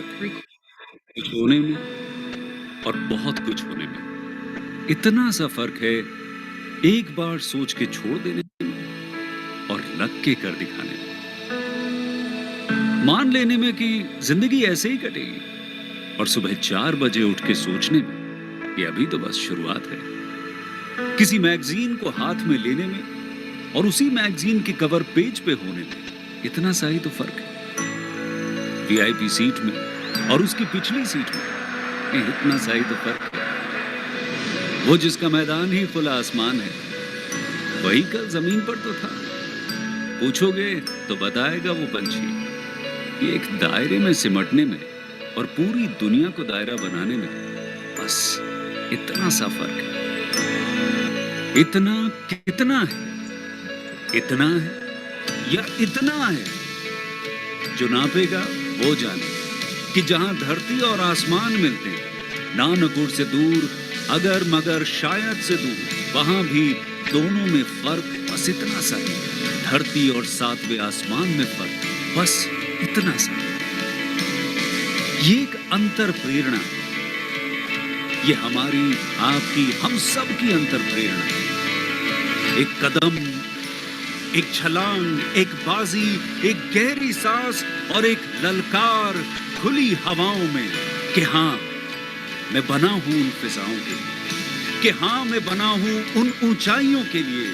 कुछ होने में और बहुत कुछ होने में इतना सा फर्क है, एक बार सोच के छोड़ देने में और लग के कर दिखाने में। मान लेने में कि जिंदगी ऐसे ही कटेगी और सुबह 4 बजे उठ के सोचने में कि अभी तो बस शुरुआत है। किसी मैगजीन को हाथ में लेने में और उसी मैगजीन के कवर पेज पे होने में इतना सा ही तो फर्क है। वीआईपी सीट में और उसकी पिछली सीट में इतना सा ही तो फर्क है। वो जिसका मैदान ही खुला आसमान है, वही कल जमीन पर तो था। पूछोगे तो बताएगा वो पंछी कि एक दायरे में सिमटने में और पूरी दुनिया को दायरा बनाने में बस इतना सा फर्क है। इतना कितना है? इतना है या इतना है? जो नापेगा वो जाने कि जहां धरती और आसमान मिलते हैं, नानकुर से दूर, अगर मगर शायद से दूर, वहां भी दोनों में फर्क बस इतना सा है। धरती और 7वें आसमान में फर्क बस इतना सा है। ये एक अंतर प्रेरणा है। ये हमारी, आपकी, हम सब की अंतर प्रेरणा है। एक कदम, एक छलांग, एक बाजी, एक गहरी सांस और एक ललकार खुली हवाओं में कि हाँ, मैं बना हूं उन फिजाओं के लिए, कि हाँ, मैं बना हूं उन ऊंचाइयों के लिए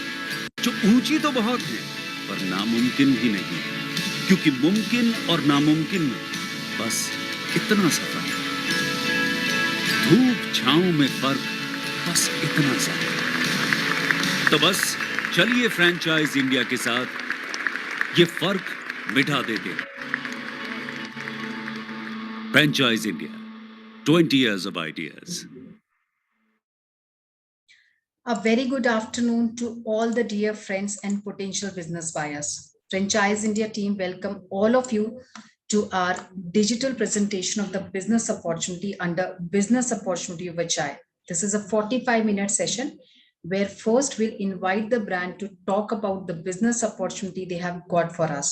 जो ऊंची तो बहुत है पर नामुमकिन भी नहीं, क्योंकि मुमकिन और नामुमकिन में बस इतना सा फर्क है। धूप छांव में फर्क बस इतना सा है। तो बस चलिए फ्रेंचाइज इंडिया के साथ ये फर्क मिटा देते हैं। Franchise India, 20 years of ideas. A very good afternoon to all the dear friends and potential business buyers. Franchise India team welcome all of you to our digital presentation of the business opportunity under Business Opportunity with Chai. This is a 45-minute session where first we'll invite the brand to talk about the business opportunity they have got for us.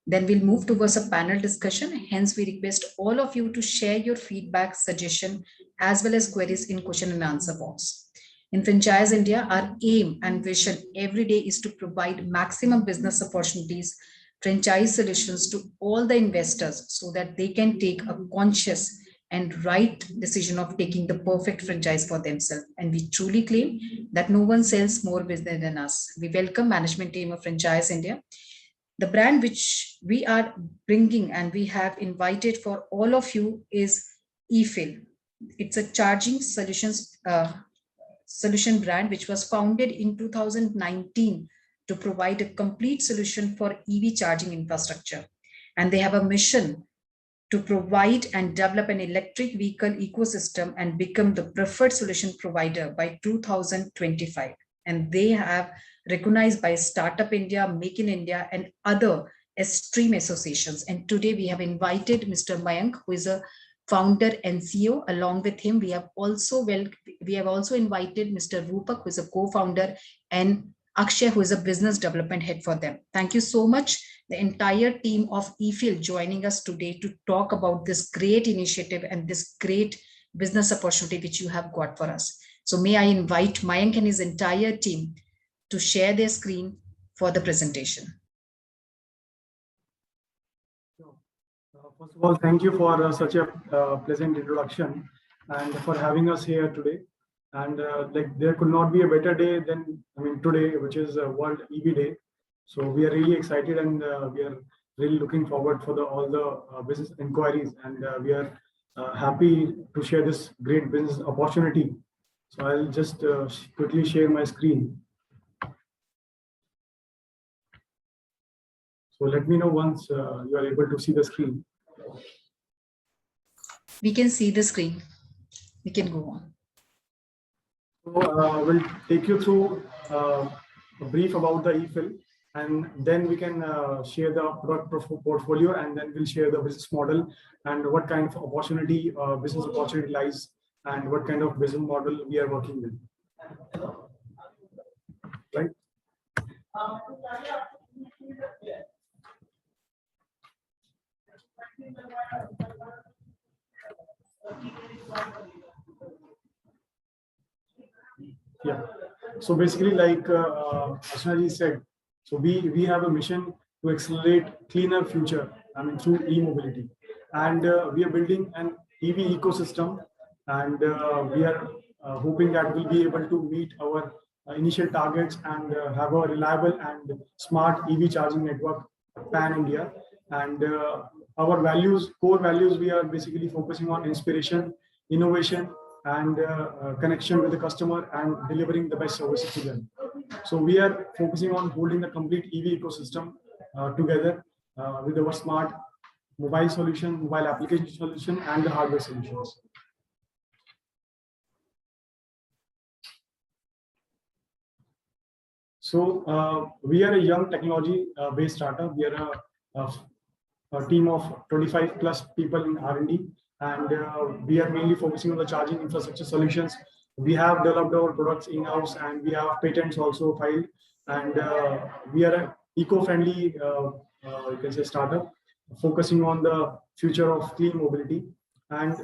Then we'll move towards a panel discussion. Hence, we request all of you to share your feedback, suggestion, as well as queries in question and answer box. In Franchise India, our aim and vision every day is to provide maximum business opportunities, franchise solutions to all the investors so that they can take a conscious and right decision of taking the perfect franchise for themselves. And we truly claim that no one sells more business than us. We welcome management team of Franchise India. The brand which we are bringing and we have invited for all of you is Efill. It's a charging solution brand which was founded in 2019 to provide a complete solution for EV charging infrastructure. And they have a mission to provide and develop an electric vehicle ecosystem and become the preferred solution provider by 2025. And they have recognized by Startup India, Make in India, and other extreme associations. And today we have invited Mr. Mayank, who is a founder and CEO. Along with him, we have also invited Mr. Rupak, who is a co-founder, and Akshay, who is a business development head for them. Thank you so much, the entire team of Efill, joining us today to talk about this great initiative and this great business opportunity which you have got for us. So may I invite Mayank and his entire team to share their screen for the presentation. First of all, thank you for such a pleasant introduction and for having us here today. And like there could not be a better day than today, which is World EV Day. So we are really excited and we are really looking forward for all the business inquiries, and we are happy to share this great business opportunity. So I'll just quickly share my screen. So let me know once you are able to see the screen. We can see the screen. We can go on. So we'll take you through a brief about the Efill, and then we can share the product portfolio, and then we'll share the business model and what kind of opportunity, business opportunity lies, and what kind of business model we are working with. Right? So basically, like Ashna ji said, so we have a mission to accelerate cleaner future, I mean, through e-mobility. And we are building an EV ecosystem, and we are hoping that we'll be able to meet our initial targets and have a reliable and smart EV charging network pan-India. And our values, core values, we are basically focusing on inspiration, innovation, and connection with the customer and delivering the best services to them. So we are focusing on holding the complete EV ecosystem together with our smart mobile solution, mobile application solution, and the hardware solutions. So we are a young technology-based startup. We are a team of 25 plus people in R&D, and we are mainly focusing on the charging infrastructure solutions. We have developed our products in-house, and we have patents also filed, and we are an eco-friendly, you can say, startup focusing on the future of clean mobility. And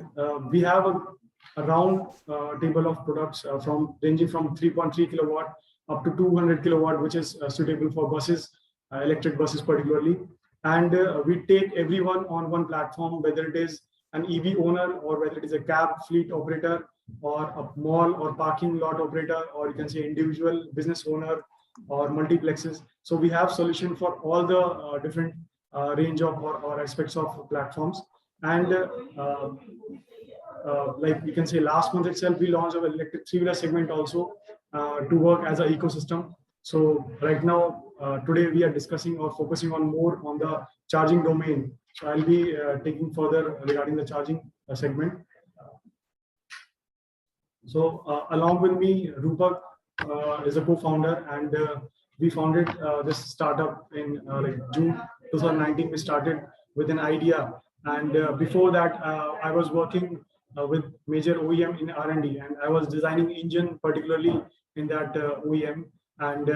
we have a round table of products ranging from 3.3 kilowatt up to 200 kilowatt, which is suitable for buses, electric buses particularly. And we take everyone on one platform, whether it is an EV owner or whether it is a cab fleet operator or a mall or parking lot operator, or you can say individual business owner or multiplexes. So we have solution for all the different range of or aspects of platforms. And like we can say last month itself, we launched our electric three-wheeler segment also to work as an ecosystem. So right now, today we are discussing or focusing on more on the charging domain. So I'll be taking further regarding the charging segment. So along with me, Rupak is a co-founder, and we founded this startup in like June 2019. We started with an idea, and before that, I was working with major OEM in R&D, and I was designing engine particularly in that OEM, and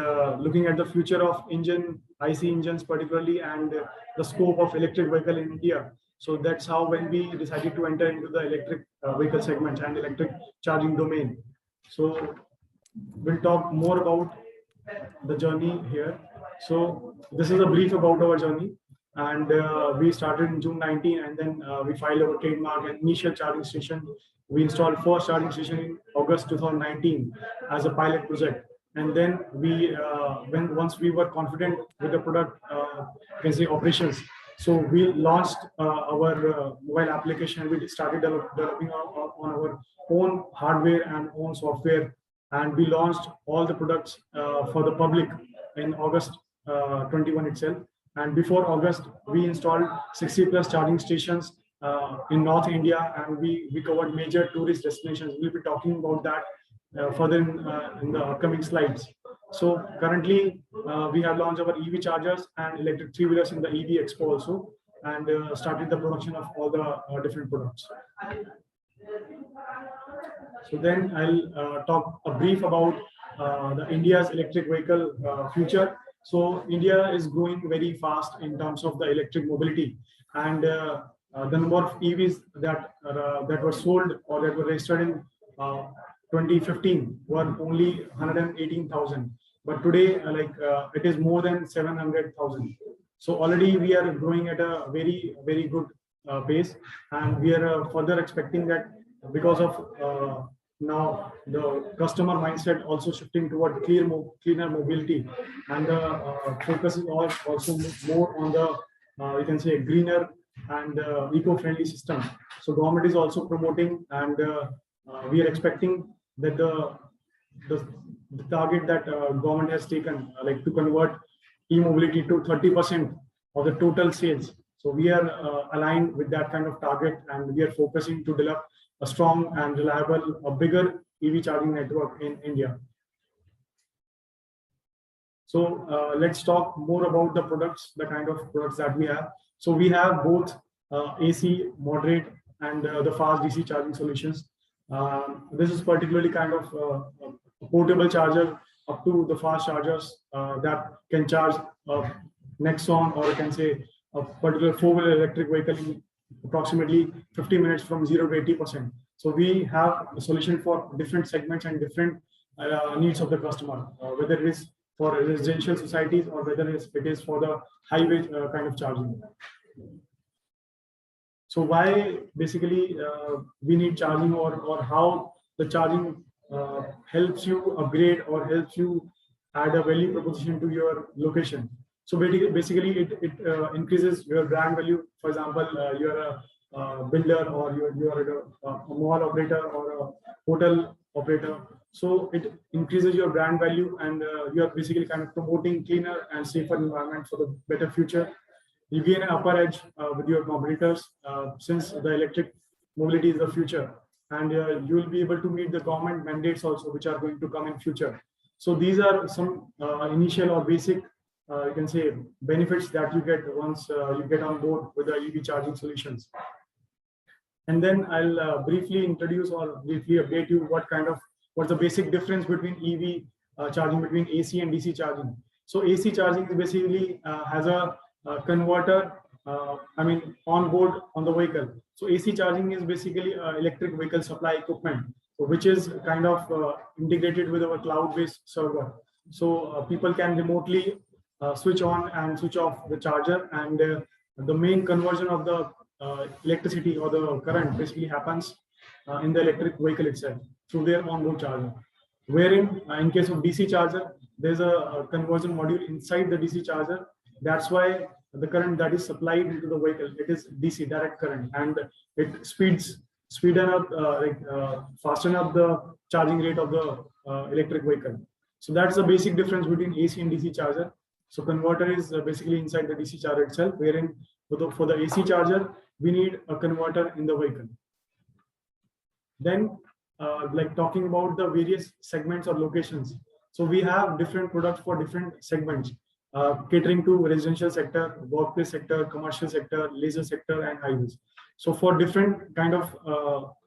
looking at the future of IC engines particularly, and the scope of electric vehicle in India. So that's how when we decided to enter into the electric vehicle segment and electric charging domain. So we'll talk more about the journey here. So this is a brief about our journey. And we started in June 19, and then we filed our trademark and initial charging station. We installed first charging station in August 2019 as a pilot project. And then we, once we were confident with the product, can say operations, so we launched our mobile application. We started developing on our own hardware and own software, and we launched all the products for the public in August 21 itself. And before August, we installed 60 plus charging stations in North India, and we covered major tourist destinations. We'll be talking about that further in the upcoming slides. So currently, we have launched our EV chargers and electric three-wheelers in the EV Expo also, and started the production of all the different products. So then I'll talk a brief about the India's electric vehicle future. So India is growing very fast in terms of the electric mobility, and the number of EVs that were sold or that were registered in 2015 were only 118,000. But today, it is more than 700,000. So already we are growing at a very, very good pace, and we are further expecting that because of now the customer mindset also shifting toward cleaner mobility, and the focus is also more on the you can say greener and eco-friendly system. So government is also promoting, and we are expecting that the target that government has taken, like to convert e-mobility to 30% of the total sales. So we are aligned with that kind of target, and we are focusing to develop a strong and reliable, a bigger EV charging network in India. So let's talk more about the products, the kind of products that we have. So we have both AC, moderate, and the fast DC charging solutions. This is particularly kind of a portable charger up to the fast chargers that can charge Nexon, or you can say a particular four-wheeler electric vehicle in approximately 50 minutes from 0 to 80%. So we have a solution for different segments and different needs of the customer, whether it is for residential societies or whether it is for the highway kind of charging. So why basically we need charging, or how the charging helps you upgrade or helps you add a value proposition to your location. So basically it increases your brand value. For example, you're a builder, or you're a mall operator or a hotel operator. So it increases your brand value, and you are basically kind of promoting cleaner and safer environment for the better future. You gain an upper edge with your competitors, since the electric mobility is the future, and you will be able to meet the government mandates also, which are going to come in future. So these are some initial or basic, you can say, benefits that you get once you get on board with the EV charging solutions. And then I'll briefly introduce or briefly update you what's the basic difference between EV charging, between AC and DC charging. So AC charging is basically has a converter, on board on the vehicle. So AC charging is basically electric vehicle supply equipment, which is kind of integrated with our cloud-based server. So people can remotely switch on and switch off the charger, and the main conversion of the electricity or the current basically happens in the electric vehicle itself through their onboard charger. Wherein in case of DC charger, there's a conversion module inside the DC charger. That's why the current that is supplied into the vehicle, it is DC, direct current, and it speeden up, fasten up the charging rate of the electric vehicle. So that's the basic difference between AC and DC charger. So converter is basically inside the DC charger itself, wherein for the AC charger, we need a converter in the vehicle. Then, talking about the various segments or locations. So we have different products for different segments, catering to residential sector, workplace sector, commercial sector, leisure sector, and highways. So for different kind of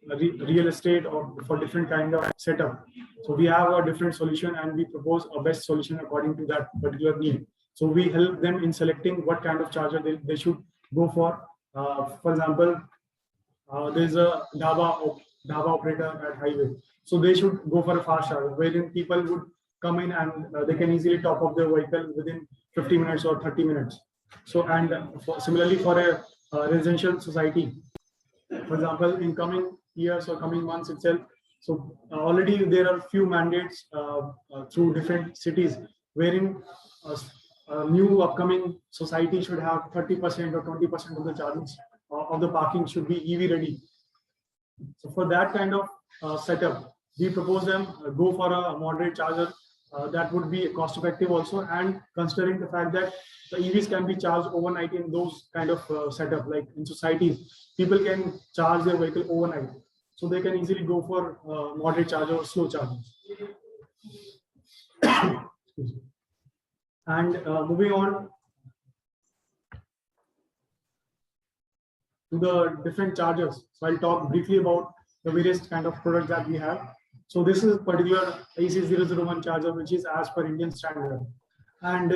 real estate, or for different kind of setup, so we have a different solution, and we propose a best solution according to that particular need. So we help them in selecting what kind of charger they should go for. For example, there's a dhaba operator at highway, so they should go for a fast charger, wherein people would come in and they can easily top up their vehicle within 50 minutes or 30 minutes. So, and similarly for a residential society, for example, in coming years or coming months itself, so already there are few mandates through different cities, wherein a new upcoming society should have 30% or 20% of the charges of the parking should be EV ready. So for that kind of setup, we propose them go for a moderate charger that would be cost effective also, and considering the fact that the EVs can be charged overnight in those kind of setup, like in societies, people can charge their vehicle overnight, so they can easily go for moderate charger or slow chargers. And moving on to the different chargers. So I'll talk briefly about the various kind of products that we have. So this is particular AC001 charger, which is as per Indian standard, and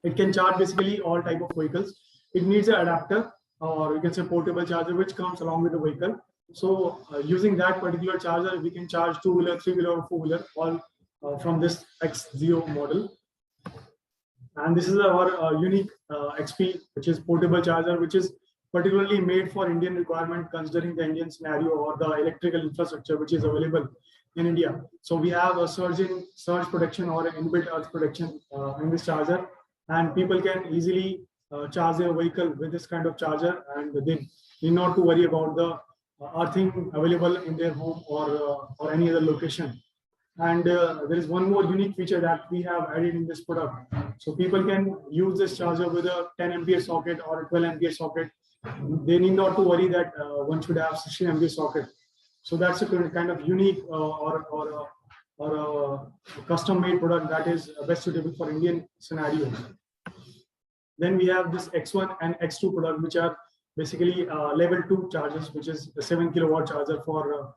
it can charge basically all type of vehicles. It needs an adapter, or you can say portable charger, which comes along with the vehicle. So using that particular charger, we can charge two-wheeler, three-wheeler, or four-wheeler, all from this X0 model. And this is our unique XP, which is portable charger, which is particularly made for Indian requirement, considering the Indian scenario or the electrical infrastructure which is available in India. So we have a surge protection or an inbuilt earth protection in this charger, and people can easily charge their vehicle with this kind of charger, and they need not to worry about the earthing available in their home or any other location. And there is one more unique feature that we have added in this product. So people can use this charger with a 10 ampere socket or a 12 ampere socket. They need not to worry that one should have 16 ampere socket. So that's a kind of unique or a custom made product that is best suitable for Indian scenarios. Then we have this X1 and X2 product, which are basically level 2 chargers, which is a 7 kilowatt charger for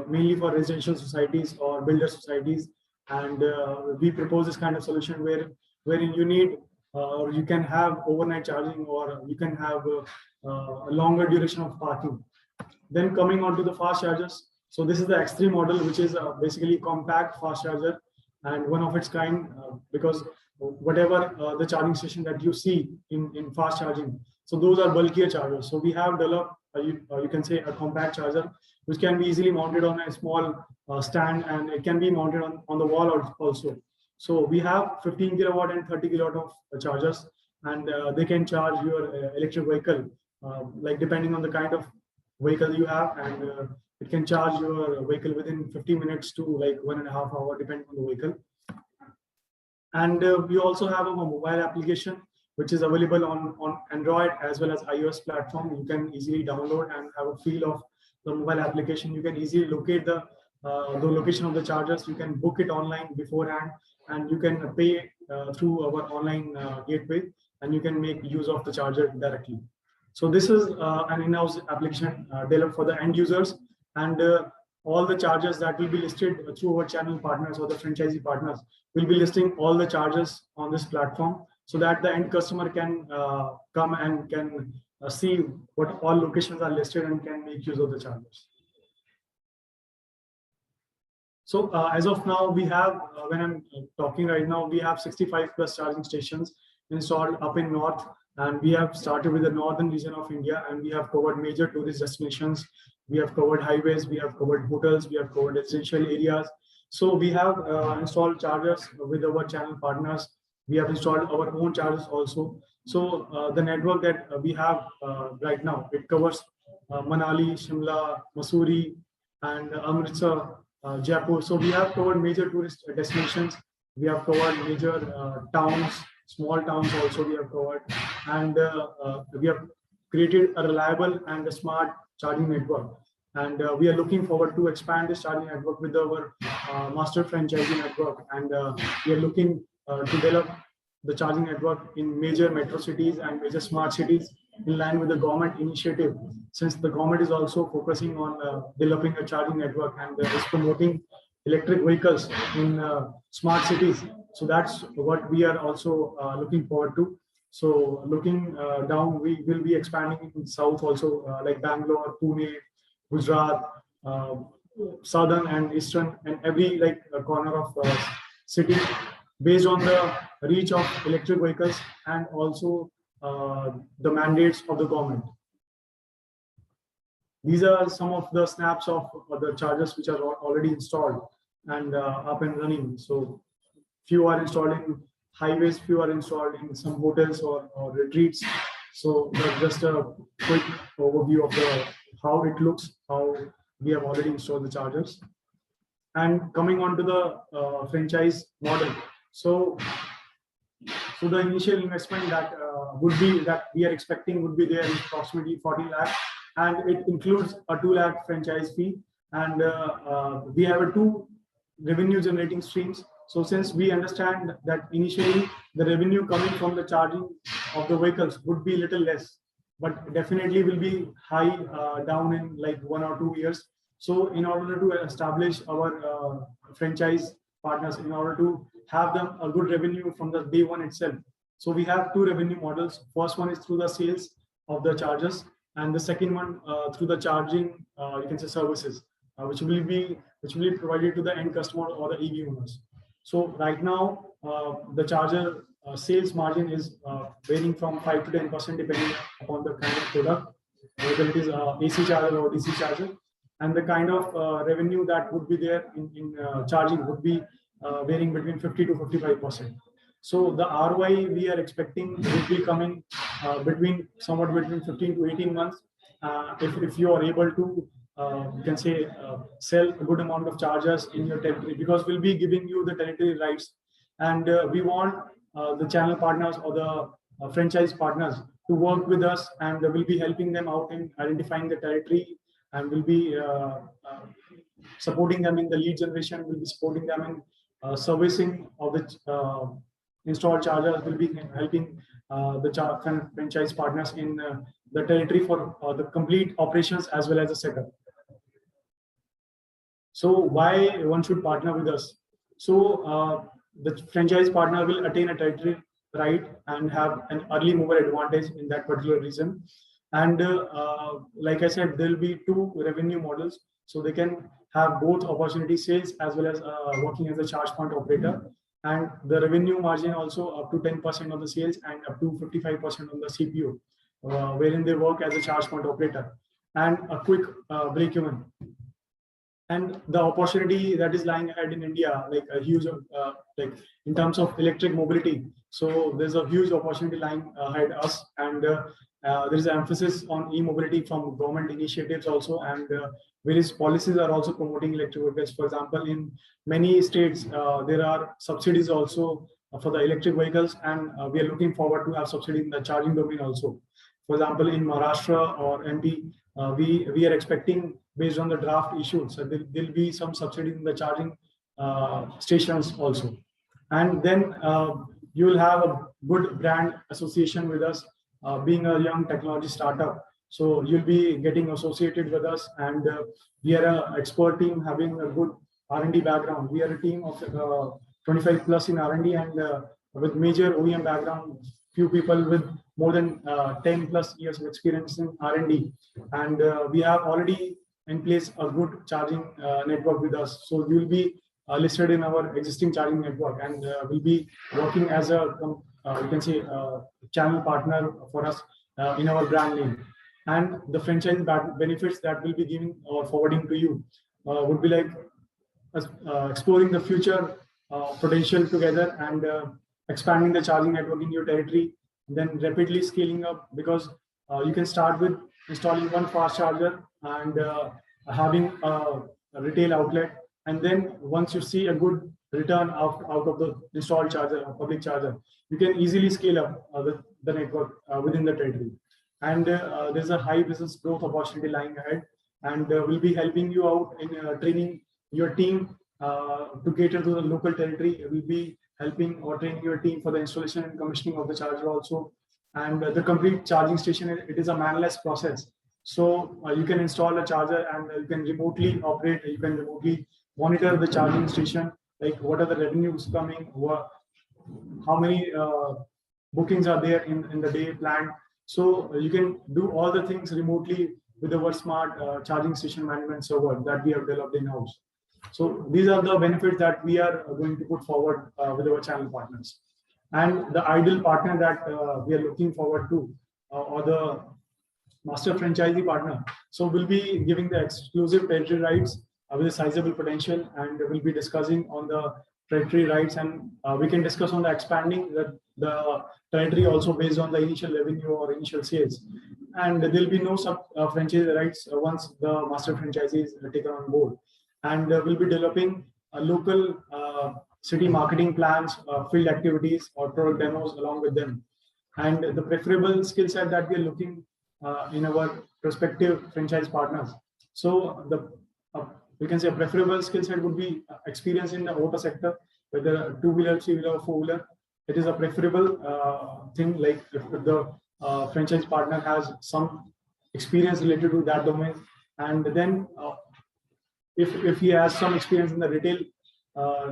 mainly for residential societies or builder societies. And we propose this kind of solution wherein you need or you can have overnight charging, or you can have a longer duration of parking. Then coming on to the fast chargers. So this is the X3 model, which is basically compact fast charger and one of its kind, because whatever the charging station that you see in fast charging, so those are bulkier chargers. So we have developed, you can say, a compact charger, which can be easily mounted on a small stand, and it can be mounted on the wall also. So we have 15 kilowatt and 30 kilowatt of chargers, and they can charge your electric vehicle, like depending on the kind of vehicle you have, and it can charge your vehicle within 50 minutes to like 1.5 hours, depending on the vehicle. And we also have a mobile application which is available on Android as well as iOS platform. You can easily download and have a feel of the mobile application. You can easily locate the location of the chargers. You can book it online beforehand, and you can pay through our online gateway, and you can make use of the charger directly. So this is an in-house application developed for the end users, and all the chargers that will be listed through our channel partners or the franchisee partners will be listing all the chargers on this platform, so that the end customer can come and can see what all locations are listed and can make use of the chargers. So as of now, we have, when I'm talking right now, we have 65 plus charging stations installed up in North, and we have started with the northern region of India, and we have covered major tourist destinations. We have covered highways, we have covered hotels, we have covered essential areas. So we have installed chargers with our channel partners. We have installed our own chargers also. So the network that we have right now, it covers Manali, Shimla, Mussoorie, and Amritsar, Jaipur. So we have covered major tourist destinations. We have covered major towns, small towns also we have covered, and we have created a reliable and a smart charging network. And we are looking forward to expand this charging network with our master franchisee network. And we are looking to develop the charging network in major metro cities and major smart cities in line with the government initiative, since the government is also focusing on developing a charging network and is promoting electric vehicles in smart cities. So that's what we are also looking forward to. So looking down, we will be expanding in south also, like Bangalore, Pune, Gujarat, southern and eastern, and every like corner of city, based on the reach of electric vehicles and also the mandates of the government. These are some of the snaps of the chargers which are already installed and up and running. So few are installed in highways, few are installed in some hotels or retreats. So just a quick overview of how it looks, how we have already installed the chargers. And coming on to the franchise model. So the initial investment that we are expecting would be there in approximately 40 lakh, and it includes a 2 lakh franchise fee, and we have two revenue generating streams. So since we understand that initially the revenue coming from the charging of the vehicles would be little less, but definitely will be high down in like 1 or 2 years. So in order to establish our franchise partners, in order to have them a good revenue from the day one itself, so we have two revenue models. First one is through the sales of the chargers, and the second one through the charging, you can say, services, which will be provided to the end customer or the EV owners. So right now, the charger sales margin is varying from 5 to 10% depending upon the kind of product, whether it is AC charger or DC charger, and the kind of revenue that would be there in charging would be varying between 50 to 55%. So the ROI we are expecting will be coming somewhat between 15 to 18 months if you are able to you can say sell a good amount of chargers in your territory, because we'll be giving you the territory rights, and we want the channel partners or the franchise partners to work with us, and we'll be helping them out in identifying the territory, and we'll be supporting them in the lead generation. We'll be supporting them in servicing of the installed chargers. Will be helping the franchise partners in the territory for the complete operations as well as the setup. So why one should partner with us? So the franchise partner will attain a territory right and have an early mover advantage in that particular region. And like I said, there'll be two revenue models. So they can have both opportunity sales as well as working as a charge point operator. And the revenue margin also up to 10% of the sales and up to 55% on the CPU, wherein they work as a charge point operator. And a quick break even. And the opportunity that is lying ahead in India, like a huge, like in terms of electric mobility. So there's a huge opportunity lying ahead us, and there is an emphasis on e-mobility from government initiatives also, and various policies are also promoting electric vehicles. For example, in many states, there are subsidies also for the electric vehicles, and we are looking forward to have subsidy in the charging domain also. For example, in Maharashtra or MP, we are expecting, based on the draft issued, so there'll be some subsidy in the charging stations also. And then you will have a good brand association with us, being a young technology startup. So you'll be getting associated with us, and we are an expert team having a good R&D background. We are a team of 25 plus in R&D, and with major OEM background, few people with more than 10 plus years of experience in R&D. And we have already in place a good charging network with us. So you will be listed in our existing charging network, and will be working as a, you can say, channel partner for us in our brand name. And the franchise benefits that we'll be giving or forwarding to you would be like exploring the future potential together, and expanding the charging network in your territory, then rapidly scaling up, because you can start with installing one fast charger and having a retail outlet. And then once you see a good return out of the installed charger or public charger, you can easily scale up the network within the territory. And there's a high business growth opportunity lying ahead, and we'll be helping you out in training your team to cater to the local territory. We'll be helping or training your team for the installation and commissioning of the charger also. And the complete charging station, it is a manless process. So you can install a charger, and you can remotely operate, you can remotely monitor the charging station, like what are the revenues coming, how many bookings are there in the day planned. So you can do all the things remotely with our smart charging station management server that we have developed in-house. So these are the benefits that we are going to put forward with our channel partners. And the ideal partner that we are looking forward to, or the master franchisee partner. So we'll be giving the exclusive territory rights with a sizable potential, and we'll be discussing on the territory rights, and we can discuss on the expanding the territory also based on the initial revenue or initial sales. And there'll be no sub franchise rights once the master franchisee is taken on board. And we'll be developing a local city marketing plans, field activities or product demos along with them. And the preferable skill set that we are looking in our prospective franchise partners. So the we can say a preferable skill set would be experience in the auto sector, whether two-wheeler, three-wheeler, or four-wheeler. It is a preferable thing, like if the franchise partner has some experience related to that domain. And then if he has some experience in the retail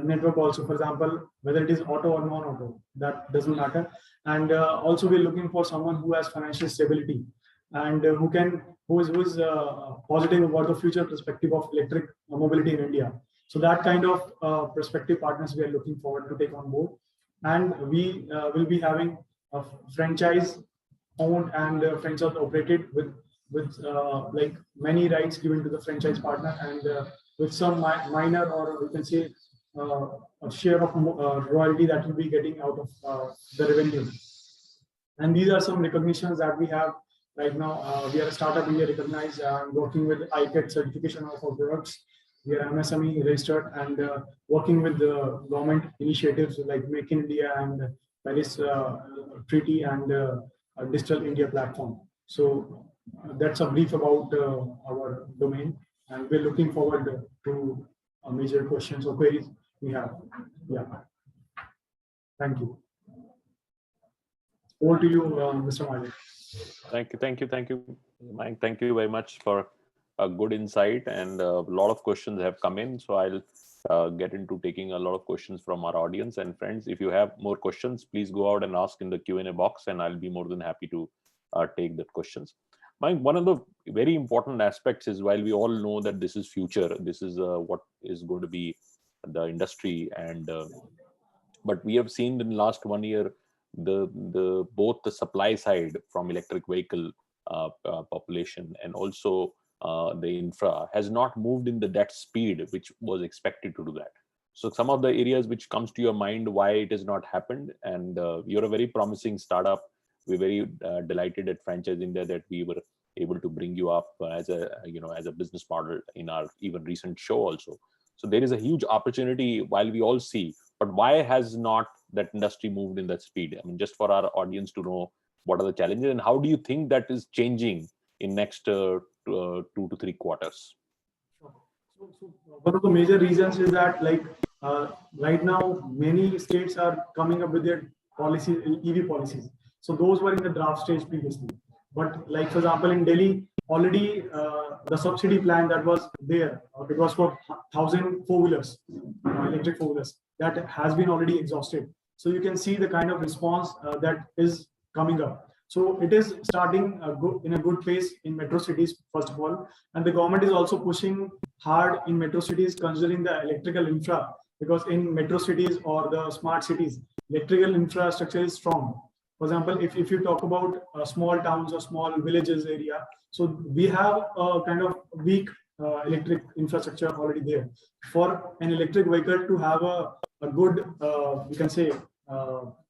network also, for example, whether it is auto or non-auto, that doesn't matter. And also we're looking for someone who has financial stability, and who is positive about the future perspective of electric mobility in India. So that kind of prospective partners we are looking forward to take on board. And we will be having a franchise owned and franchise operated with like many rights given to the franchise partner, and with some minor, or we can say a share of royalty that will be getting out of the revenue. And these are some recognitions that we have right now. We are a startup, we are recognized, working with ICAT certification of our products. We are MSME registered, and working with the government initiatives like Make in India and Paris Treaty and Digital India platform. So that's a brief about our domain, and we're looking forward to major questions or queries we have. Yeah. Thank you. Over to you, Mr. Malik. Thank you, Mike. Thank you very much for a good insight, and a lot of questions have come in. So I'll get into taking a lot of questions from our audience and friends. If you have more questions, please go out and ask in the Q&A box, and I'll be more than happy to take the questions. Mike, one of the very important aspects is, while we all know that this is future, this is what is going to be the industry, and but we have seen in the last 1 year the both the supply side from electric vehicle population and also the infra has not moved in that speed which was expected to do that. So some of the areas which comes to your mind why it has not happened, and you're a very promising startup. We're very delighted at Franchise India that we were able to bring you up as a as a business model in our even recent show also. So there is a huge opportunity while we all see, but why has not that industry moved in that speed? I mean, just for our audience to know what are the challenges and how do you think that is changing in next 2 to 3 quarters? So one of the major reasons is that right now many states are coming up with their policies, EV policies. So those were in the draft stage previously. But like for example in Delhi, already the subsidy plan that was there, it was for 1,000 four-wheelers, electric four-wheelers, that has been already exhausted. So you can see the kind of response that is coming up. So it is starting in a good pace in metro cities, first of all. And the government is also pushing hard in metro cities, considering the electrical infra, because in metro cities or the smart cities, electrical infrastructure is strong. For example, if you talk about small towns or small villages area, so we have a kind of weak electric infrastructure already there. For an electric vehicle to have a good, we can say,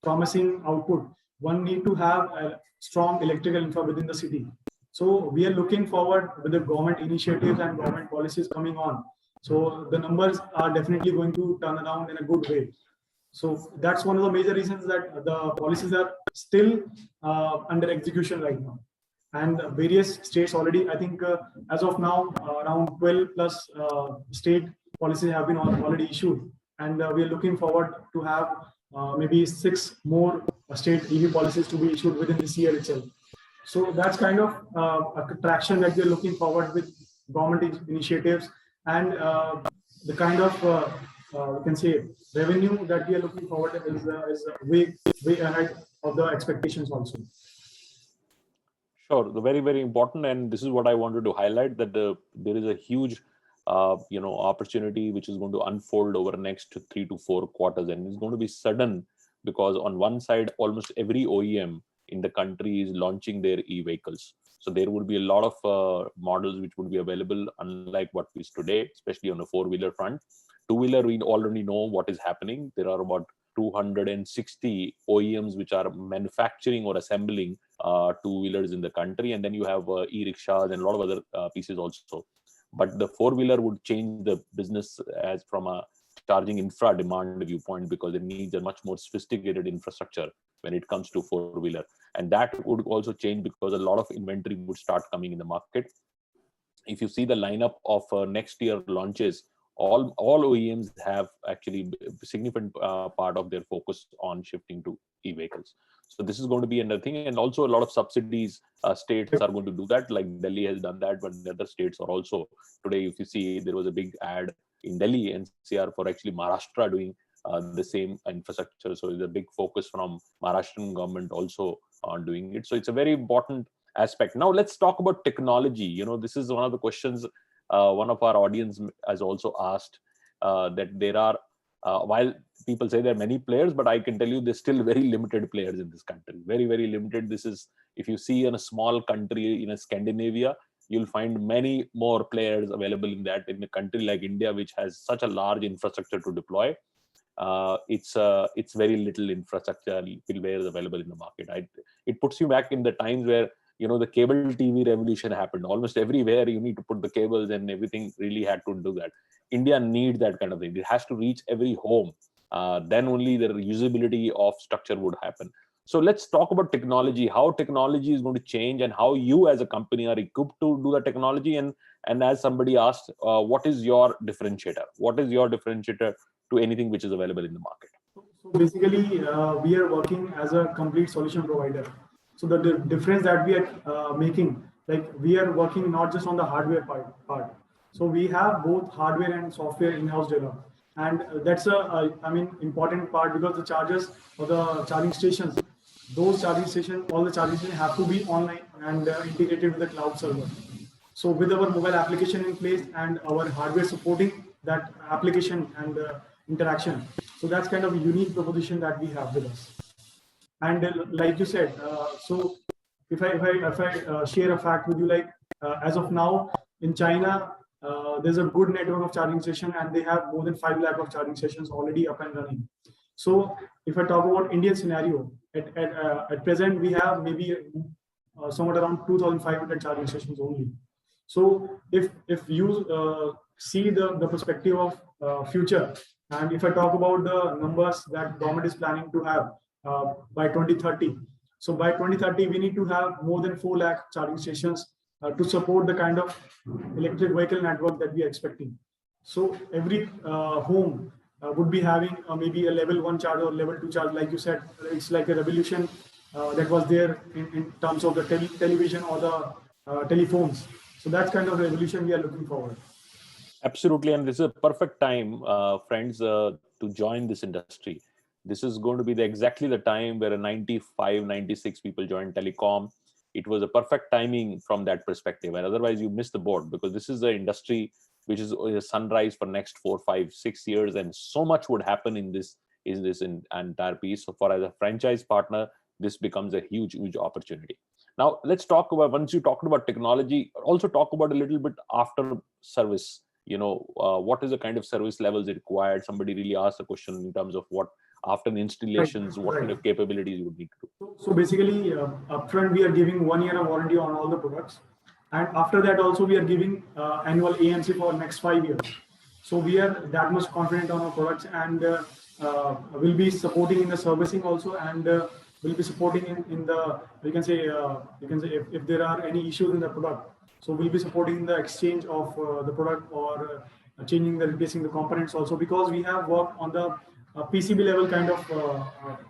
promising output, one need to have a strong electrical infra within the city. So we are looking forward with the government initiatives and government policies coming on. So the numbers are definitely going to turn around in a good way. So that's one of the major reasons that the policies are still under execution right now. And various states already, I think as of now, around 12 plus state policies have been already issued. And we are looking forward to have maybe 6 more state EV policies to be issued within this year itself. So that's kind of a traction that we're looking forward with government initiatives and the kind of we can say revenue that we are looking forward is way ahead of the expectations also. Sure, the very, very important, and this is what I wanted to highlight, that there is a huge opportunity which is going to unfold over the next 3 to 4 quarters, and it's going to be sudden because on one side almost every OEM in the country is launching their e-vehicles. So there would be a lot of models which would be available, unlike what is today, especially on the 4-wheeler front. 2-wheeler, we already know what is happening. There are about 260 OEMs which are manufacturing or assembling 2-wheelers in the country, and then you have e-rickshaws and a lot of other pieces also. But the 4-wheeler would change the business as from a charging infra demand viewpoint, because it needs a much more sophisticated infrastructure when it comes to 4-wheeler, and that would also change because a lot of inventory would start coming in the market. If you see the lineup of next year launches, all OEMs have actually a significant part of their focus on shifting to e-vehicles. So this is going to be another thing, and also a lot of subsidies states are going to do that, like Delhi has done that, but the other states are also. Today, if you see, there was a big ad in Delhi NCR for actually Maharashtra doing the same infrastructure. So there's a big focus from Maharashtrian government also on doing it. So it's a very important aspect. Now let's talk about technology. This is one of the questions one of our audience has also asked, that there are, while people say there are many players, but I can tell you there's still very limited players in this country. Very, very limited. This is, if you see in a small country in a Scandinavia, you'll find many more players available in that. In a country like India, which has such a large infrastructure to deploy, it's very little infrastructure where is available in the market. It puts you back in the times where the cable TV revolution happened. Almost everywhere you need to put the cables, and everything really had to do that. India needs that kind of thing. It has to reach every home. Then only the usability of structure would happen. So let's talk about technology, how technology is going to change, and how you as a company are equipped to do the technology. And as somebody asked, what is your differentiator? What is your differentiator to anything which is available in the market? So basically, we are working as a complete solution provider. So the difference that we are making, like we are working not just on the hardware part. So we have both hardware and software in-house developed. And that's important part, because the chargers or the charging stations, those charging stations, all the charging stations have to be online and integrated with the cloud server. So with our mobile application in place and our hardware supporting that application and interaction, so that's kind of a unique proposition that we have with us. And like you said, so if I share a fact with you, like as of now in China, there's a good network of charging station, and they have more than 5 lakh of charging stations already up and running. So if I talk about Indian scenario, at present we have maybe somewhat around 2,500 charging stations only. So if you see the perspective of future, and if I talk about the numbers that government is planning to have by 2030. So by 2030, we need to have more than 4 lakh charging stations to support the kind of electric vehicle network that we are expecting. So every home would be having maybe a level 1 charge or level 2 charge. Like you said, it's like a revolution that was there in terms of the television or the telephones. So that's kind of revolution we are looking forward. Absolutely, and this is a perfect time, friends, to join this industry. This is going to be exactly the time where 95, 96 people joined telecom. It was a perfect timing from that perspective, and otherwise you miss the boat, because this is the industry which is a sunrise for next 4, 5, 6 years, and so much would happen in this entire piece. So for as a franchise partner, this becomes a huge opportunity. Now let's talk about, once you talked about technology, also talk about a little bit after service. What is the kind of service levels required? Somebody really asked a question in terms of what after the installations, what kind of capabilities you would need to do. So basically, upfront we are giving 1 year of warranty on all the products, and after that also we are giving annual AMC for next 5 years. So we are that much confident on our products, and will be supporting in the servicing also, and will be supporting in the you can say if there are any issues in the product. So we'll be supporting the exchange of the product, or replacing the components also, because we have worked on the PCB level kind of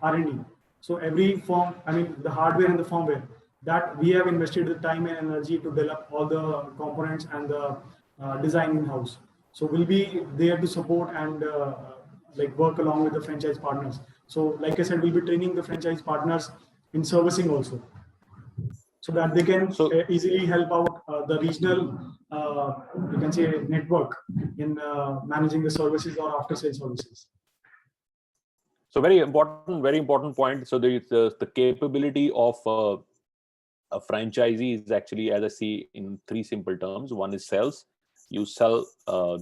R&D. So every form, the hardware and the firmware, that we have invested the time and energy to develop all the components and the design in-house. So we'll be there to support and work along with the franchise partners. So like I said, we'll be training the franchise partners in servicing also, so that they can easily help out the regional, you can say, network in managing the services or after-sales services. So very important point. So the capability of a franchisee is actually, as I see, in 3 simple terms. One is sales. You sell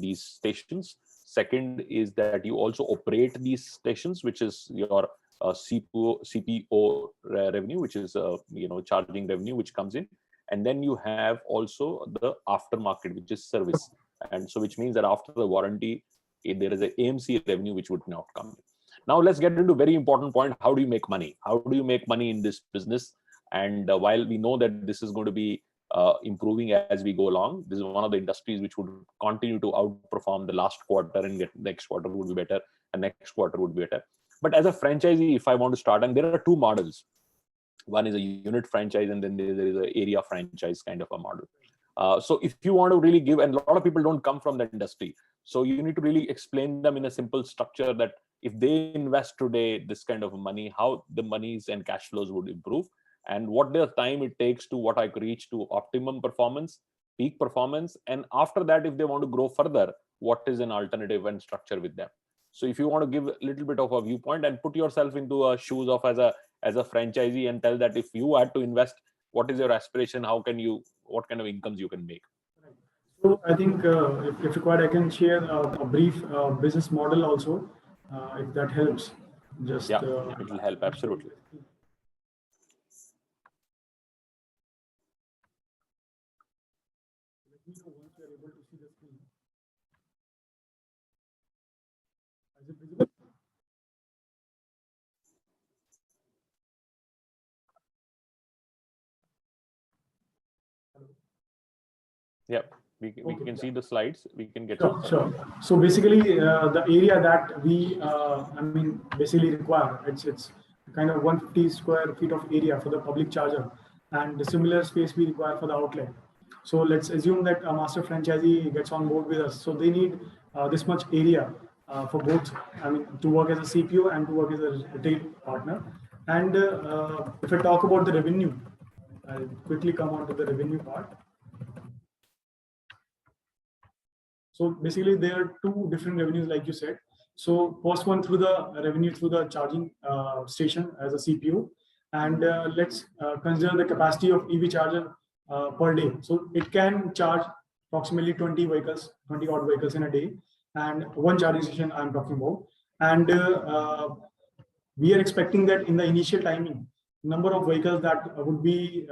these stations. Second is that you also operate these stations, which is your CPO revenue, which is charging revenue, which comes in. And then you have also the aftermarket, which is service. And so which means that after the warranty, there is an AMC revenue which would not come in. Now let's get into a very important point. How do you make money? How do you make money in this business? And while we know that this is going to be improving as we go along, this is one of the industries which would continue to outperform the last quarter, and next quarter would be better, and next quarter would be better. But as a franchisee, if I want to start, and there are 2 models. One is a unit franchise, and then there is an area franchise kind of a model. So if you want to really give, and a lot of people don't come from that industry, so you need to really explain them in a simple structure that if they invest today this kind of money, how the monies and cash flows would improve, and what the time it takes to what I could reach to optimum performance, peak performance, and after that, if they want to grow further, what is an alternative and structure with them. So if you want to give a little bit of a viewpoint and put yourself into a shoes of as a franchisee, and tell that if you had to invest, what is your aspiration? What kind of incomes you can make? So I think if required, I can share a brief business model also, if that helps. Just it will help, absolutely. Let me know once you are able to see the screen. Is it visible? Yeah, we can see the slides. We can get Sure. So basically, the area that we basically require, it's kind of 150 square feet of area for the public charger, and the similar space we require for the outlet. So let's assume that a master franchisee gets on board with us. So they need this much area for both, to work as a CPO and to work as a retail partner. And if I talk about the revenue, I'll quickly come on to the revenue part. So basically there are two different revenues, like you said. So first one through the revenue through the charging station as a CPU. And let's consider the capacity of EV charger per day. So it can charge approximately 20 vehicles, 20 odd vehicles in a day. And one charging station I'm talking about. And we are expecting that in the initial timing, number of vehicles that would be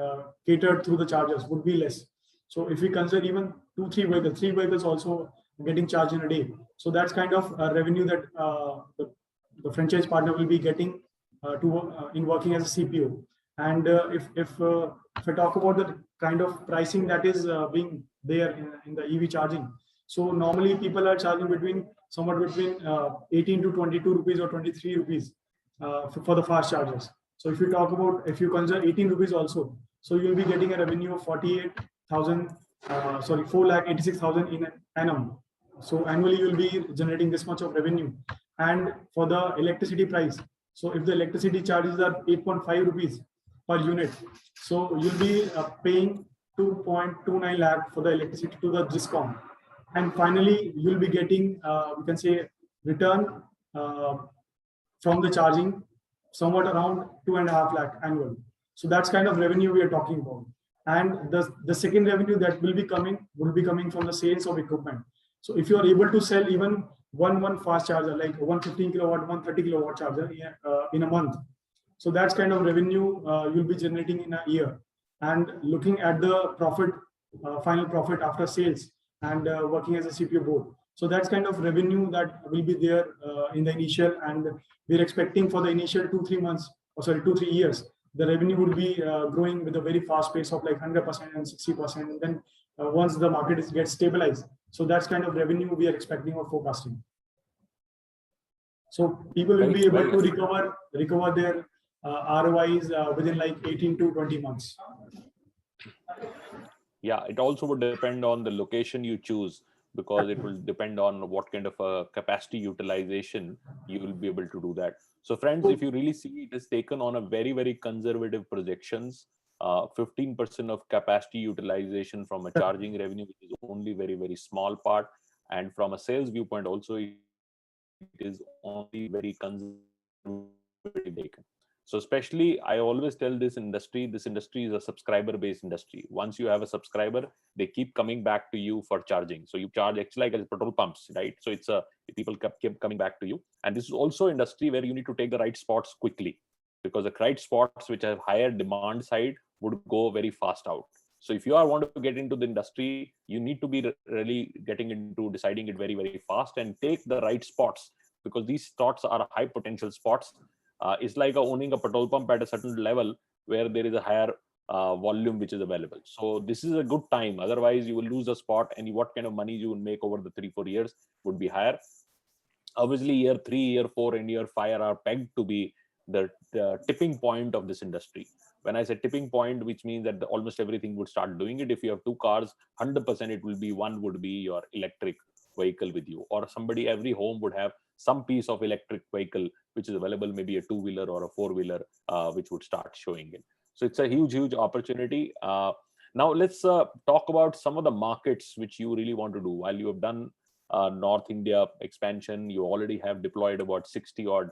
catered through the chargers would be less. So if we consider even 2-3 vehicles, 3 vehicles also getting charged in a day, so that's kind of a revenue that the franchise partner will be getting in working as a CPO. And if I talk about the kind of pricing that is being there in the EV charging, so normally people are charging somewhat between 18 to 22 rupees or 23 rupees for the fast chargers. So if you consider 18 rupees also, so you'll be getting a revenue of 4,86,000 in an annum. So annually you'll be generating this much of revenue. And for the electricity price, so if the electricity charges are 8.5 rupees per unit, so you'll be paying 2.29 lakh for the electricity to the DISCOM. And finally, you'll be getting, we can say, return from the charging somewhat around 2.5 lakh annual. So that's kind of revenue we are talking about. And the second revenue that will be coming from the sales of equipment. So if you are able to sell even one fast charger, like 115 kilowatt, 130 kilowatt charger in a month, so that's kind of revenue you'll be generating in a year. And looking at the profit, final profit after sales and working as a CPO board, so that's kind of revenue that will be there in the initial, and we're expecting for the initial 2-3 years, the revenue will be growing with a very fast pace of like 100% and 60%. And then once the market gets stabilized, so that's kind of revenue we are expecting or forecasting. So people will be able to recover their ROIs within like 18 to 20 months. Yeah, it also would depend on the location you choose, because it will depend on what kind of a capacity utilization you will be able to do that. So friends, if you really see, it is taken on a very, very conservative projections, 15% of capacity utilization from a charging revenue, which is only very, very small part. And from a sales viewpoint also, it is only very conservative taken. So especially, I always tell this industry is a subscriber-based industry. Once you have a subscriber, they keep coming back to you for charging. So you charge actually like petrol pumps, right? So it's people keep coming back to you. And this is also industry where you need to take the right spots quickly, because the right spots which have higher demand side would go very fast out. So if you want to get into the industry, you need to be really getting into deciding it very, very fast and take the right spots, because these spots are high potential spots. It's like owning a petrol pump at a certain level where there is a higher volume which is available. So this is a good time. Otherwise, you will lose a spot, and what kind of money you will make over the 3-4 years would be higher. Obviously, year 3, year 4, and year 5 are pegged to be the tipping point of this industry. When I say tipping point, which means that almost everything would start doing it. If you have 2 cars, 100% it will be one would be your electric vehicle with you, or every home would have some piece of electric vehicle which is available, maybe a 2-wheeler or a 4-wheeler, which would start showing it. So it's a huge opportunity. Now let's talk about some of the markets which you really want to do. While you have done North India expansion, you already have deployed about 60 odd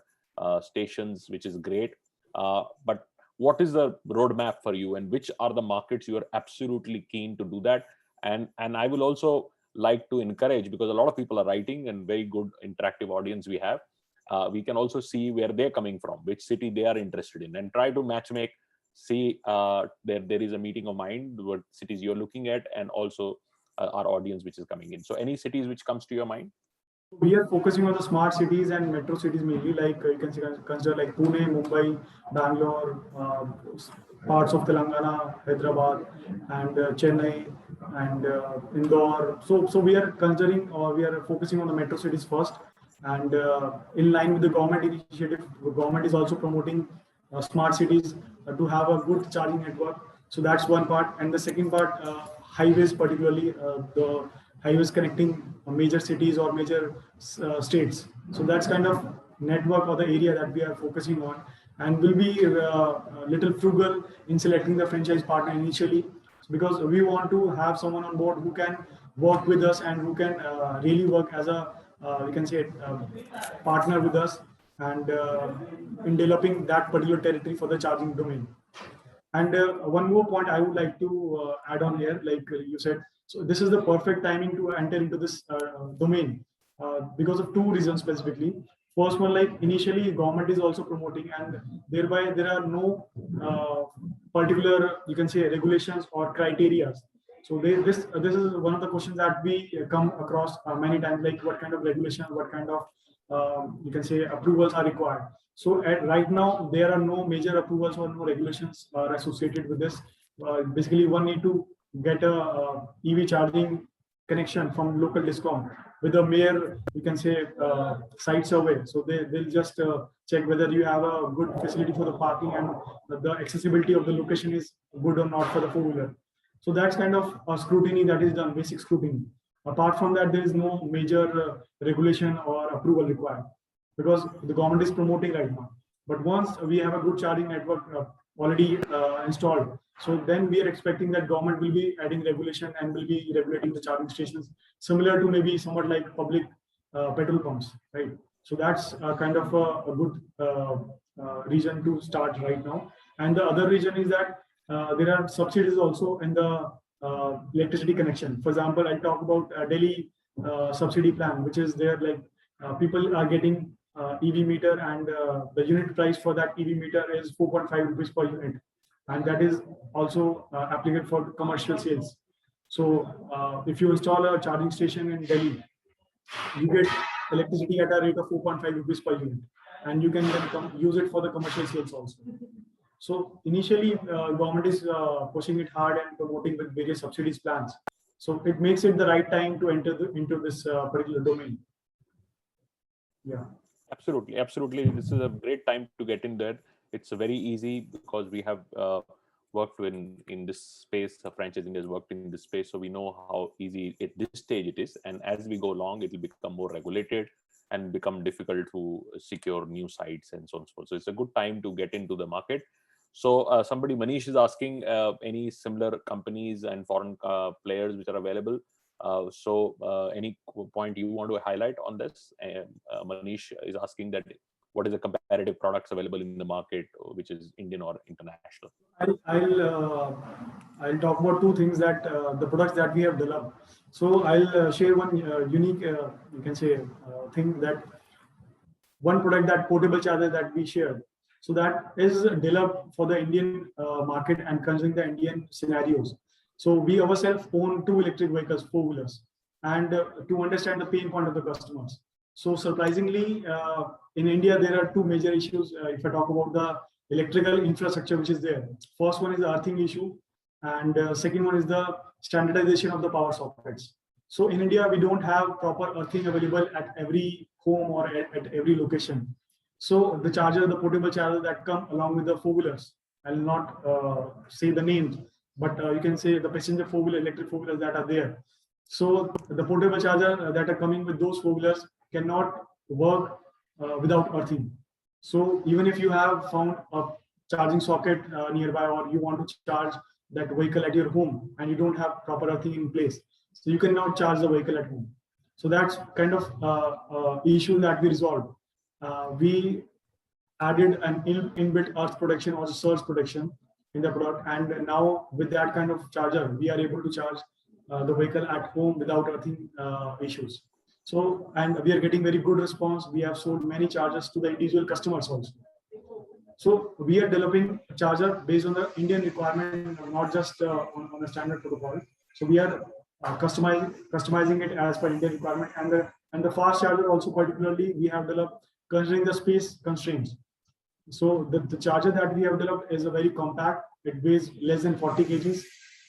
stations, which is great. But what is the roadmap for you, and which are the markets you are absolutely keen to do that? And I will also like to encourage, because a lot of people are writing and very good interactive audience we have, we can also see where they're coming from, which city they are interested in, and try to match make, see there is a meeting of mind, what cities you're looking at, and also our audience which is coming in. So any cities which comes to your mind? We are focusing on the smart cities and metro cities mainly, like you can consider like Pune, Mumbai, Bangalore, parts of Telangana, Hyderabad, and Chennai, and Indore. So we are considering, or we are focusing on the metro cities first, and in line with the government initiative, the government is also promoting smart cities to have a good charging network. So that's one part, and the second part, highways, particularly the highways connecting major cities or major states. So that's kind of network or the area that we are focusing on. and will be a little frugal in selecting the franchise partner initially, because we want to have someone on board who can work with us and who can really work as a we can say partner with us, and in developing that particular territory for the charging domain. And one more point I would like to add on here, like you said, so this is the perfect timing to enter into this domain because of two reasons specifically. First one, like initially government is also promoting, and thereby there are no particular, you can say, regulations or criteria. So this is one of the questions that we come across many times, like what kind of regulation, what kind of you can say approvals are required. So right now there are no major approvals or no regulations associated with this. Basically, one need to get a EV charging connection from local discom with a mere, you can say, site survey. So they'll just check whether you have a good facility for the parking and the accessibility of the location is good or not for the four-wheeler. So that's kind of a scrutiny that is done, basic scrutiny. Apart from that, there is no major regulation or approval required because the government is promoting right now. But once we have a good charging network already installed, so then we are expecting that government will be adding regulation and will be regulating the charging stations, similar to maybe somewhat like public petrol pumps, right? So that's kind of a good reason to start right now. And the other reason is that there are subsidies also in the electricity connection. For example, I talk about Delhi subsidy plan, which is there, like people are getting EV meter, and the unit price for that EV meter is 4.5 rupees per unit, and that is also applicable for commercial sales. So if you install a charging station in Delhi, you get electricity at a rate of 4.5 rupees per unit, and you can then use it for the commercial sales also. So initially, government is pushing it hard and promoting with various subsidies plans. So it makes it the right time to enter into this particular domain. Yeah. Absolutely, absolutely. This is a great time to get in there. It's very easy because we have worked in this space. Franchising has worked in this space, so we know how easy at this stage it is. And as we go along, it will become more regulated and become difficult to secure new sites and so on and so forth. So it's a good time to get into the market. So somebody, Manish, is asking any similar companies and foreign players which are available. Any point you want to highlight on this? Manish is asking that what is the comparative products available in the market, which is Indian or international? I'll talk about two things, that the products that we have developed. So I'll share one unique, you can say, thing, that one product, that portable charger that we shared. So that is developed for the Indian market and considering the Indian scenarios. So we ourselves own 2 electric vehicles, 4-wheelers, and to understand the pain point of the customers. So surprisingly, in India, there are 2 major issues. If I talk about the electrical infrastructure, which is there. First one is the earthing issue, and second one is the standardization of the power sockets. So in India, we don't have proper earthing available at every home or at every location. So the charger, the portable charger that come along with the 4-wheelers, I'll not say the names, but you can say the passenger 4-wheeler, electric 4-wheelers that are there. So the portable charger that are coming with those 4-wheelers cannot work without earthing. So even if you have found a charging socket nearby, or you want to charge that vehicle at your home and you don't have proper earthing in place, so you cannot charge the vehicle at home. So that's kind of issue that we resolved. We added an inbuilt earth protection or surge protection in the product, and now with that kind of charger, we are able to charge the vehicle at home without earthing issues. So, and we are getting very good response. We have sold many chargers to the individual customers also. So we are developing a charger based on the Indian requirement, not just on a standard protocol. So we are customizing it as per Indian requirement, and the fast charger also particularly we have developed considering the space constraints. So the charger that we have developed is a very compact. It weighs less than 40 kgs.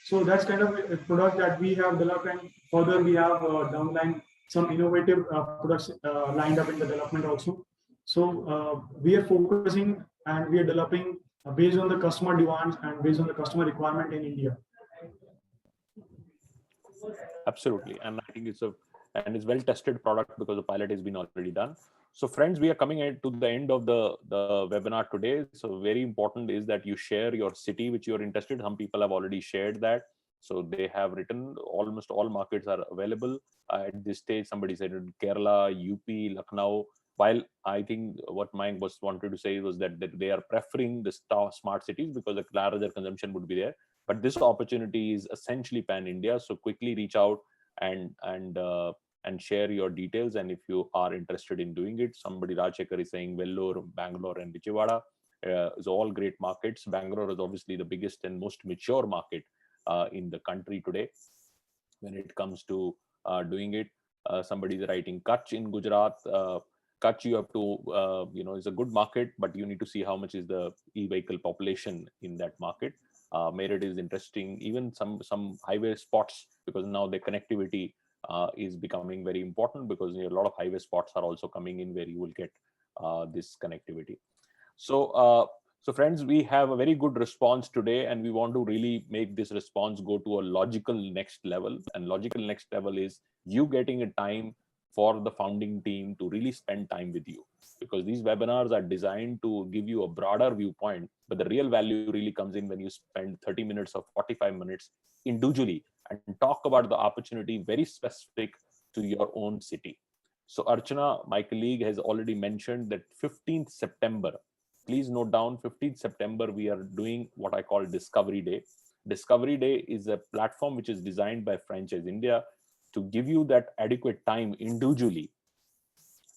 So that's kind of a product that we have developed, and further we have downline some innovative products lined up in the development also. So we are focusing and we are developing based on the customer demands and based on the customer requirement in India. Absolutely, and I think it's a and it's well-tested product because the pilot has been already done. So friends, we are coming to the end of the webinar today. So very important is that you share your city which you are interested. Some people have already shared that. So they have written almost all markets are available at this stage. Somebody said Kerala, UP, Lucknow. While I think what Mike was wanted to say was that they are preferring the smart cities because the larger consumption would be there. But this opportunity is essentially pan-India. So quickly reach out and share your details. And if you are interested in doing it, somebody Rajshekar is saying Vellore, Bangalore, and Vijayawada is all great markets. Bangalore is obviously the biggest and most mature market in the country today when it comes to doing it. Somebody is writing Kutch in Gujarat. Kutch, you have to, is a good market, but you need to see how much is the e-vehicle population in that market. Merit is interesting, even some highway spots, because now the connectivity is becoming very important, because a lot of highway spots are also coming in where you will get this connectivity. So friends, we have a very good response today, and we want to really make this response go to a logical next level. And logical next level is you getting a time for the founding team to really spend time with you, because these webinars are designed to give you a broader viewpoint, but the real value really comes in when you spend 30 minutes or 45 minutes individually and talk about the opportunity very specific to your own city. So Archana, my colleague, has already mentioned that 15th September, please note down, 15th September, we are doing what I call Discovery Day. Discovery Day is a platform which is designed by Franchise India to give you that adequate time individually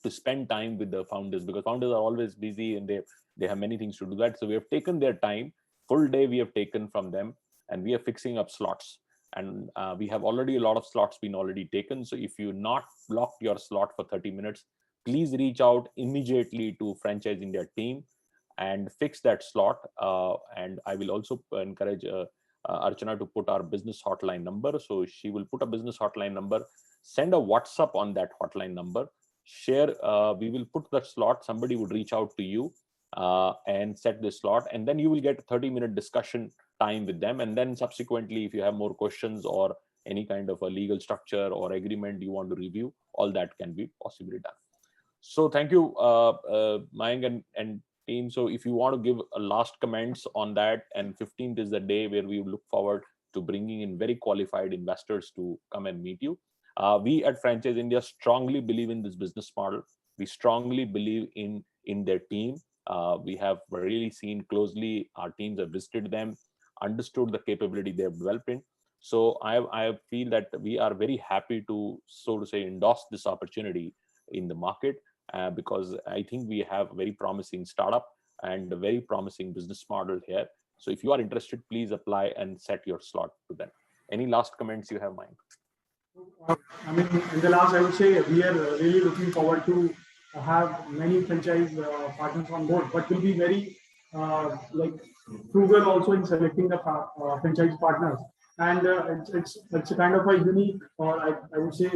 to spend time with the founders, because founders are always busy and they have many things to do that. So we have taken their time, full day we have taken from them, and we are fixing up slots. And we have already a lot of slots been already taken. So if you not blocked your slot for 30 minutes, please reach out immediately to Franchise India team and fix that slot. And I will also encourage Archana to put our business hotline number. So she will put a business hotline number, send a WhatsApp on that hotline number, share, we will put that slot, somebody would reach out to you and set the slot, and then you will get a 30-minute discussion time with them. And then subsequently, if you have more questions or any kind of a legal structure or agreement you want to review, all that can be possibly done. So thank you, Mayank and team. So if you want to give a last comments on that, and 15th is the day where we look forward to bringing in very qualified investors to come and meet you. We at Franchise India strongly believe in this business model. We strongly believe in their team. We have really seen closely, our teams have visited them, understood the capability they have developed in. So I feel that we are very happy to, so to say, endorse this opportunity in the market, because I think we have a very promising startup and a very promising business model here. So if you are interested, please apply and set your slot to them. Any last comments you have, Mike? I mean, in the last, I would say we are really looking forward to have many franchise partners on board, but will be very frugal also in selecting the franchise partners. And it's a kind of a unique, or I would say,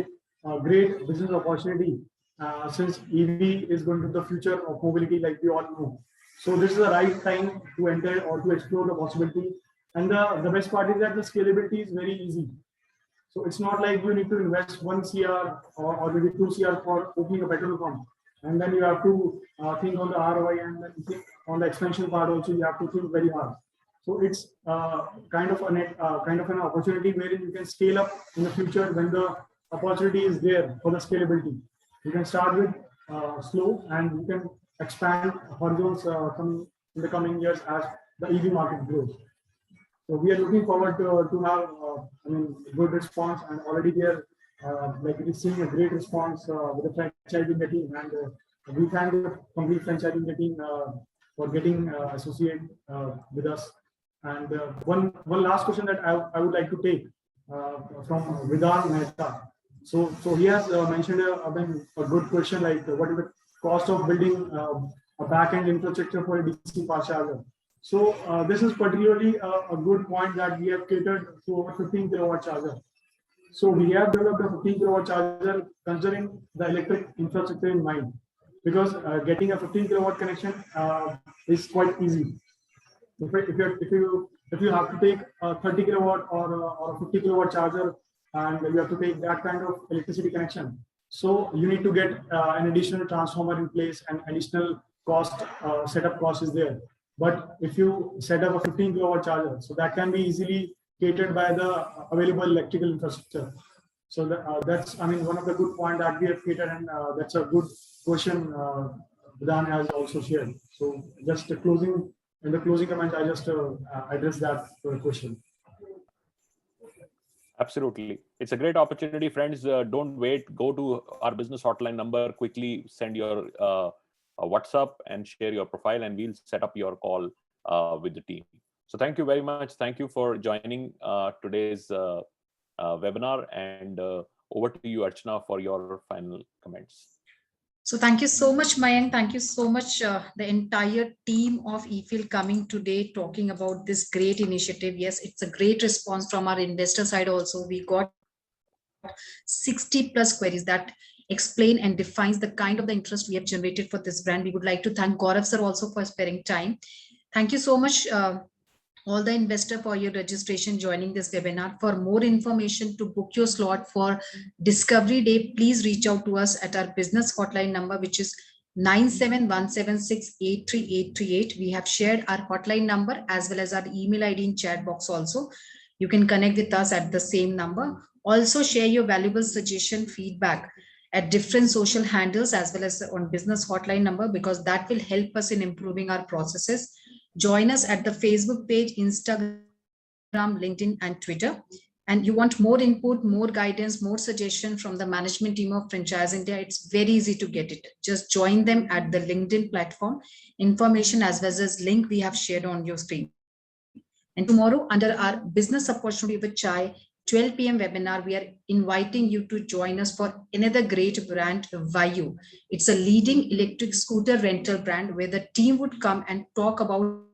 great business opportunity, since EV is going to be the future of mobility, like we all know. So this is the right time to enter or to explore the possibility. And the best part is that the scalability is very easy. So it's not like you need to invest 1 CR or maybe 2 CR for opening a petrol pump, and then you have to think on the ROI, and then think on the expansion part also you have to think very hard. So it's kind of an opportunity wherein you can scale up in the future when the opportunity is there for the scalability. You can start with slow, and you can expand horizons in the coming years as the EV market grows. So we are looking forward to have good response, and already we are seeing a great response with the franchising team, and we thank the complete franchising team for getting associated with us. And one last question that I would like to take from Vidhan Mehta. So he has mentioned a good question, like what is the cost of building a back-end infrastructure for a DC fast charger. So this is particularly a good point that we have catered to over 15 kilowatt charger. So we have developed a 15 kilowatt charger considering the electric infrastructure in mind, because getting a 15 kilowatt connection is quite easy. If you have to take a 30 kilowatt or a 50 kilowatt charger and you have to take that kind of electricity connection. So you need to get an additional transformer in place, and additional cost, setup cost is there. But if you set up a 15 kilowatt charger, so that can be easily catered by the available electrical infrastructure. So that's, I mean, one of the good points that we have catered, and that's a good question Vedant has also shared. So just in the closing comment, I just address that question. Absolutely. It's a great opportunity, friends. Don't wait. Go to our business hotline number, quickly send your WhatsApp and share your profile, and we'll set up your call with the team. So thank you very much. Thank you for joining today's webinar, and over to you, Archana, for your final comments. So thank you so much, Mayank. Thank you so much, the entire team of Efill coming today, talking about this great initiative. Yes, it's a great response from our investor side also. We got 60 plus queries that explain and defines the kind of the interest we have generated for this brand. We would like to thank Gaurav sir also for sparing time. Thank you so much, all the investor, for your registration joining this webinar. For more information to book your slot for Discovery Day, please reach out to us at our business hotline number, which is 9717683838. We have shared our hotline number as well as our email ID in chat box also. You can connect with us at the same number. Also share your valuable suggestion, feedback at different social handles as well as on business hotline number, because that will help us in improving our processes. Join us at the Facebook page, Instagram, LinkedIn, and Twitter. And you want more input, more guidance, more suggestion from the management team of Franchise India, it's very easy to get it. Just join them at the LinkedIn platform. Information as well as link we have shared on your screen. And tomorrow, under our Business Opportunity with Chai 12 p.m. webinar, we are inviting you to join us for another great brand, Vayu. It's a leading electric scooter rental brand where the team would come and talk about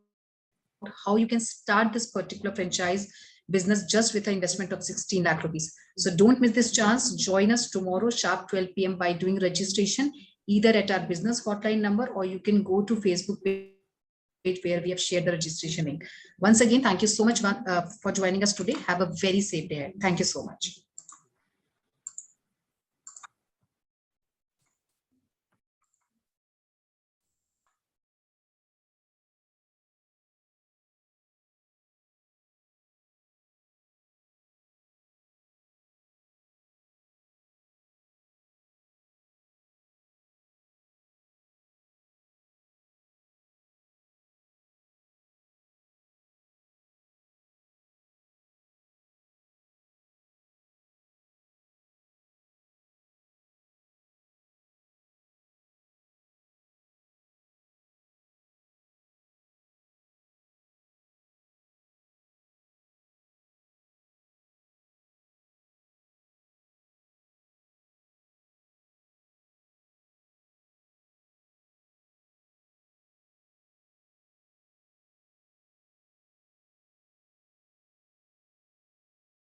how you can start this particular franchise business just with an investment of 16 lakh rupees. So don't miss this chance. Join us tomorrow sharp 12 p.m. by doing registration either at our business hotline number, or you can go to Facebook page where we have shared the registration link. Once again, thank you so much for joining us today. Have a very safe day. Thank you so much.